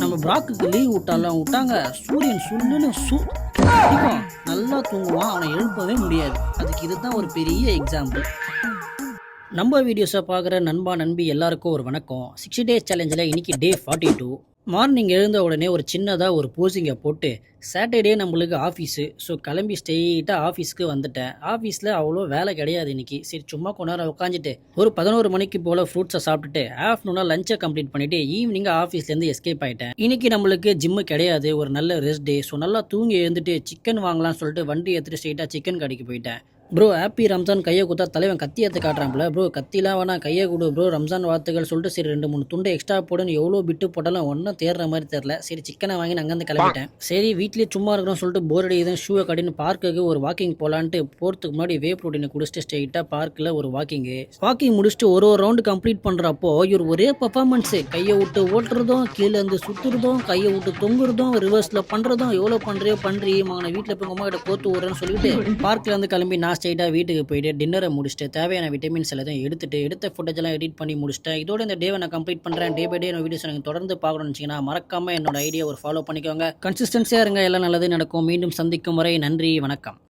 நம்ம ப்ராக்குக்கு லீவ் விட்டாலும் விட்டாங்க. சூரியன் சுல்லுன்னு அடிக்கும். நல்லா தூங்குவான். அவனை எழுப்பவே முடியாது. அதுக்கு இதுதான் ஒரு பெரிய எக்ஸாம்பிள். நம்ம வீடியோஸை பார்க்குற நண்பா நண்பி எல்லாருக்கும் ஒரு வணக்கம். 60 டேஸ் சேலஞ்சில் இன்றைக்கி டே 42. மார்னிங் எழுந்த உடனே ஒரு சின்னதாக ஒரு போஸிங்கை போட்டு சாட்டர்டே நம்மளுக்கு ஆஃபீஸு. ஸோ கிளம்பி ஸ்ட்ரெயிட்டாக ஆஃபீஸ்க்கு வந்துட்டேன். ஆஃபீஸில் அவ்வளோ வேலை கிடையாது இன்றைக்கி. சரி சும்மா கொஞ்ச நேரம் உட்காந்துட்டு ஒரு 11 மணிக்கு போல் ஃப்ரூட்ஸை சாப்பிட்டுட்டு ஆஃப்டர்நூனாக லஞ்சை கம்ப்ளீட் பண்ணிவிட்டு ஈவினிங்காக ஆஃபீஸ்லேருந்து எஸ்கேப் ஆகிட்டேன். இன்றைக்கி நம்மளுக்கு ஜிம்மு கிடையாது, ஒரு நல்ல ரெஸ்ட் டே. ஸோ நல்லா தூங்கி எழுந்துட்டு சிக்கன் வாங்கலாம்னு சொல்லிட்டு வண்டி எடுத்துகிட்டு ஸ்ட்ரெயிட்டாக சிக்கன் கடைக்கு போயிட்டேன். ப்ரோ ஹாப்பி ரம்ஜான் கையை கொடுத்தா தலைவன் கத்தி எடுத்து காட்டுறான்ல. ப்ரோ கத்திலாம் வேணா கையை கொடு ப்ரோ, ரம்ஜான் வார்த்தைகள் சொல்லிட்டு சரி 2-3 துண்டு எக்ஸ்ட்ரா போடுன்னு எவ்வளோ பிட்டு போட்டாலும் ஒன்றும் தேடுற மாதிரி தெரில. சரி சிக்கனை வாங்கி நான் அங்கேருந்து கிளம்பிட்டேன். சரி வீட்லேயே சும்மா இருக்கணும்னு சொல்லிட்டு போர் அடிக்குதுன்னு ஷூவை கட்டின்னு பார்க்குக்கு ஒரு வாக்கிங் போகலான்ட்டு போகிறதுக்கு முன்னாடி வே ப்ரோட்டீனை குடிச்சிட்டு ஸ்ட்ரெயிட்டாக பார்க்கில் ஒரு வாக்கிங் முடிச்சுட்டு ஒரு ரவுண்டு கம்ப்ளீட் பண்ணுறப்போ இவர் ஒரே பர்ஃபார்மன்ஸு. கையை விட்டு ஓட்டுறதும், கீழே இருந்து சுற்றுறதும், கையை விட்டு தொங்குறதும், ரிவர்ஸில் பண்ணுறதும், எவ்வளோ பண்ணுறியோ மகனை வீட்டில் போய் அம்மா கிட்ட கோத்து விட்றேன்னு சொல்லிட்டு பார்க்கில் வந்து கிளம்பி நான் ஸ்ட்ரெயிட்டாக வீட்டுக்கு போயிட்டு டின்னரை முடிச்சுட்டு தேவையான விட்டமின்ஸ் எல்லாத்தையும் எடுத்த ஃபுட்டேஜ் எல்லாம் எடிட் பண்ணி முடிச்சிட்டேன். இதோட இந்த டேவை நான் கம்ப்ளீட் பண்ணுறேன். டே பை டே வீடியோஸ் எனக்கு தொடர்ந்து பார்க்கணும்னு வச்சிங்கன்னா மறக்காமல் என்னோட ஐடியா ஒரு ஃபாலோ பண்ணிக்கோங்க. கன்சிஸ்டன்சியாக இருங்க, எல்லாம் நல்லது நடக்கும். மீண்டும் சந்திக்கும் வரை நன்றி, வணக்கம்.